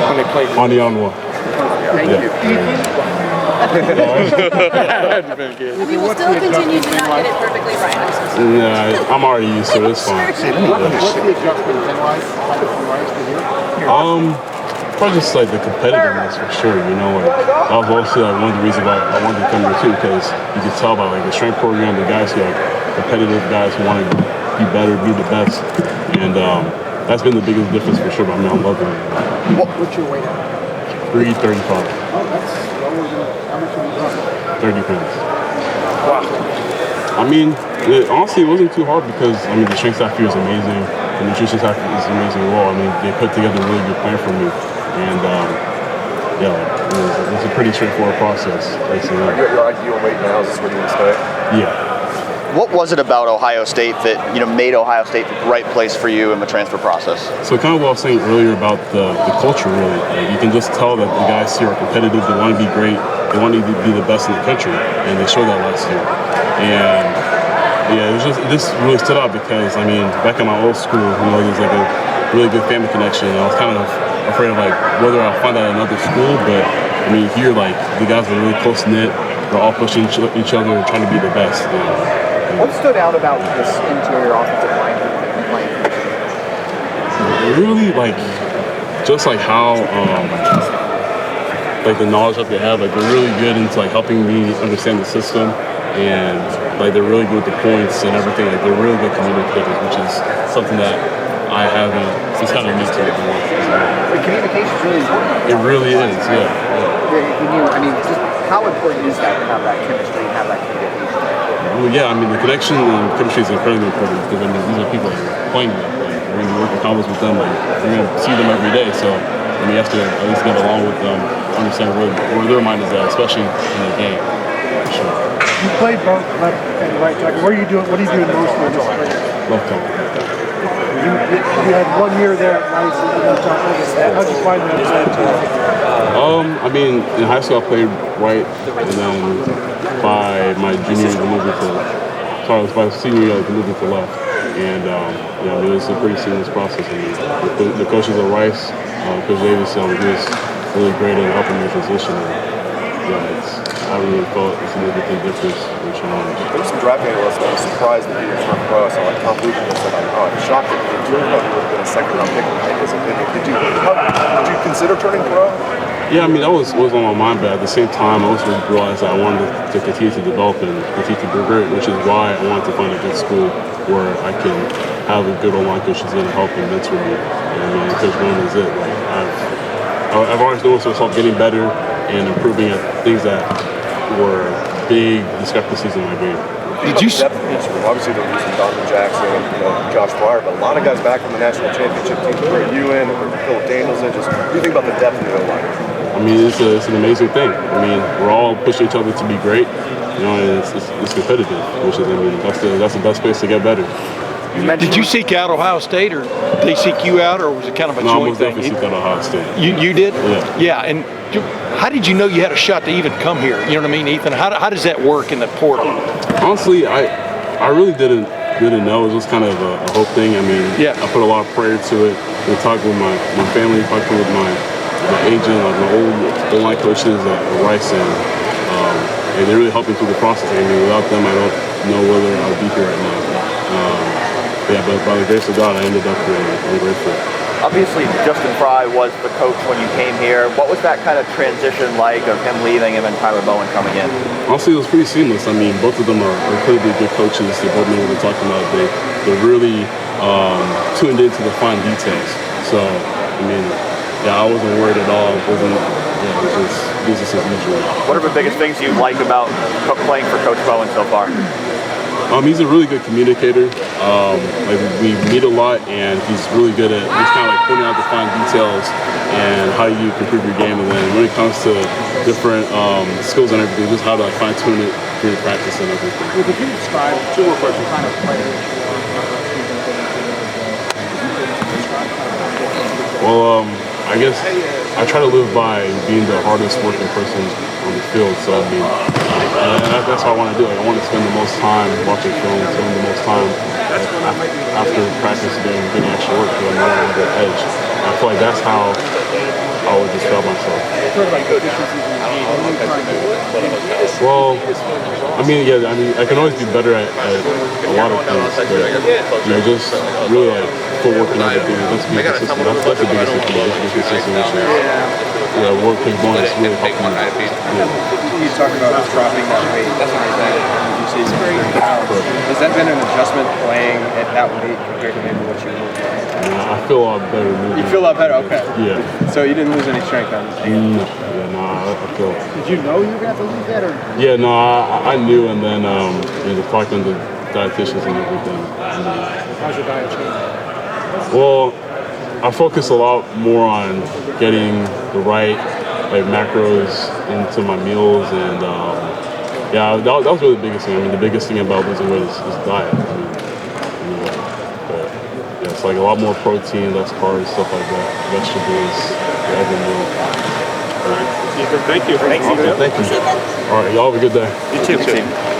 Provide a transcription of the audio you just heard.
when they played? Onianwa. Thank you. We will still continue to not get it perfectly right. Yeah, I'm already used to it. It's fine. What's the adjustment gen-wise from Rice to here? Probably just like the competitiveness for sure. You know, like that was also like one of the reasons why I wanted to come here too, because you could tell by like the strength program, the guys who are competitive guys who want to be better, be the best, and that's been the biggest difference for sure. But I mean, I'm loving it. What's your weight at? 335. Oh, that's lower than how much have you done? 30 pounds. Wow. I mean, honestly, it wasn't too hard because I mean the strength staff here is amazing, the nutrition staff is amazing as well. I mean, they put together a really good plan for me, and yeah, it was a pretty straightforward process. You're at your ideal weight now. Is this where you want to stay? Yeah. What was it about Ohio State that made Ohio State the right place for you in the transfer process? So kind of what I was saying earlier about the culture, really. Like, you can just tell that the guys here are competitive. They want to be great. They want to be the best in the country, and they showed that last year. And yeah, this really stood out because I mean, back in my old school, there's like a really good family connection. And I was kind of afraid of like whether I'll find that at another school, but I mean here like the guys are really close knit. They're all pushing each other and trying to be the best. What stood out about this interior offensive line? Really, like, just like how, like the knowledge that they have, like they're really good into like helping me understand the system, and like they're really good with the points and everything. Like they're really good communicators, which is something that I haven't. It's kind of new to me. The communication is really important. It really is, yeah. I mean, just how important is that to have that chemistry and have that communication? Well, yeah, I mean, the connection and chemistry is incredibly important because, I mean, these are people that are playing with. Like, when you work in college with them, like, you're going to see them every day. So, I mean, you have to at least get along with them, understand where their mind is at, especially in the game. For sure. You played both left and right tackle. What are you doing mostly in this play? Left tackle. You had 1 year there at Rice and left tackle. How'd you find that? I mean, in high school I played right, and then by my junior year, by senior year, I moved to left. And I mean, it was a pretty seamless process. I mean, the coaches at Rice, Coach Davis, he was really great at helping me transition. And, I really felt a significant difference in challenge. There was some draft analysts that were surprised that he was turned pro. So like Tom Lugan said, I'm shocked that he turned pro. He would have been a second-round pick in his opinion. Did you consider turning pro? Yeah, I mean, that was on my mind, but at the same time, I also realized that I wanted to continue to develop and continue to be great, which is why I wanted to find a good school where I can have a good O-line coach who's going to help and mentor me. And I mean, Coach Brown is it. Like, I've always noticed myself getting better and improving at things that were big discrepancies in my game. Did you obviously they're losing Donovan Jackson and Josh Pryor, but a lot of guys back from the national championship team. Bring you in, or Philip Daniels in. Just what do you think about the depth in the O-line? I mean, it's an amazing thing. I mean, we're all pushing each other to be great, and it's competitive, which is, I mean, that's the best place to get better. Did you seek out Ohio State, or did they seek you out, or was it kind of a joint thing? No, I most definitely seek out Ohio State. You did? Yeah. Yeah, and how did you know you had a shot to even come here? You know what I mean, Ethan? How does that work in the portal? Honestly, I really didn't know. It was just kind of a hope thing. I mean, yeah. I put a lot of prayer to it. We talked with my family, talked with my agent, like my old O-line coaches at Rice, and they really helped me through the process. I mean, without them, I don't know whether I would be here right now. Yeah, but by the grace of God, I ended up here, and I'm grateful. Obviously, Justin Fry was the coach when you came here. What was that kind of transition like of him leaving and then Tyler Bowen coming in? Honestly, it was pretty seamless. I mean, both of them are incredibly good coaches. They both know what they're talking about. They're really tuned into the fine details. So, I mean, yeah, I wasn't worried at all. It was just business as usual. What are the biggest things you like about playing for Coach Bowen so far? He's a really good communicator. Like we meet a lot, and he's really good at just kind of like pointing out the fine details and how you can improve your game. And then when it comes to different skills and everything, just how to like fine tune it during practice and everything. Well, could you describe to a person kind of players? Well, I guess I try to live by being the hardest working person on the field. So I mean, that's what I want to do. Like, I want to spend the most time watching film, spend the most time after practice getting extra work, because I want to have that edge. I feel like that's how just felt myself. Sort of like deficiencies in the game. What are you trying to do? Well, I can always be better at a lot of things, but just really like footwork and everything. Let's be consistent. That's the biggest thing for me. Let's be consistent, which is work and going is really helping me. You talk about dropping that weight. That's what you say 30 pounds. Has that been an adjustment playing at that weight compared to maybe what you were playing? I feel a lot better. You feel a lot better? Okay. Yeah. So you didn't lose any strength on this? I feel. Did you know you were going to have to lose that? Or? Yeah, no, I knew, and then talking to dietitians and everything. How's your diet changed? Well, I focus a lot more on getting the right macros into my meals, and that was really the biggest thing. I mean, the biggest thing about losing weight is diet. But yeah, it's like a lot more protein, less carbs, stuff like that, vegetables, every meal. Thank you. Thank you. All right, y'all have a good day. You too.